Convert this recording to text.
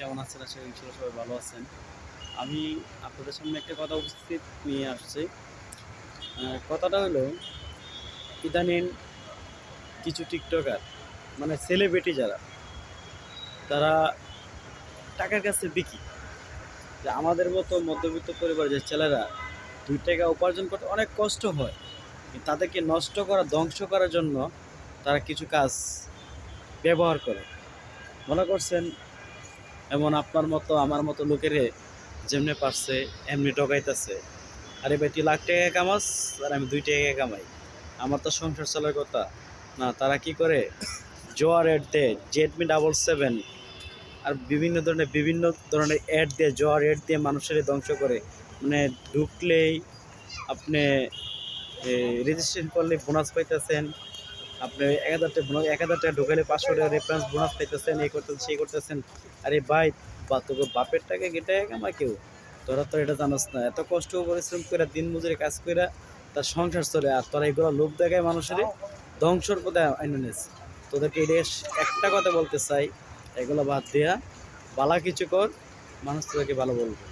কেমন আছেন? আশা করি ইনশাআল্লাহ সবাই ভালো আছেন। আমি আপনাদের সামনে একটা কথা উপস্থিত নিয়ে আসছি। কথাটা হলো ইদানিং কিছু টিকটকার মানে সেলিব্রিটি যারা, তারা টাকার কাছে বিকি। যে আমাদের মতো মধ্যবিত্ত পরিবারের যে ছেলেরা ৳২ উপার্জন করতে অনেক কষ্ট হয়। কিন্তু তাদেরকে নষ্ট করা, ধ্বংস করার জন্য তারা কিছু কাজ ব্যবহার করে। মনে করছেন এমন আপনার মতো আমার মতো লোকেরে যেমনে পারছে এমনি ঠকাইতেছে। আরে ভাই তুই ৳1,00,000 কামাস আর আমি ৳2 কামাই, আমার তো সংসার চলার কথা না। তারা কি করে, জোয়ার অ্যাড দেয়, জেডমি 77 আর বিভিন্ন ধরনের অ্যাড দিয়ে, জোয়ার অ্যাড দিয়ে মানুষের ধ্বংস করে। মানে ঢুকলেই আপনি রেজিস্ট্রেশন করলে বোনাস পাইতেছেন, আপনি ১,০০০ টাকা ঢুকাইলে ৳500 রেফারেন্স বোনাস পাইতেছেন, এই করতেছেন সেই করতেছেন। আরে ভাই, বা তোকে বাপের টাকা কেটে কামায় কেউ, তোরা তো এটা জানোস না। এত কষ্ট পরিশ্রম করে দিন মজুরি কাজ করে তার সংসার চলে, আর তোরা এগুলো লোভ দেখায় মানুষের ধ্বংসর পথে আইনে নিয়েছে। তোদেরকে এটা একটা কথা বলতে চাই, এগুলো বাদ দিয়া বালা কিছু কর, মানুষ তোদেরকে ভালো বলবে।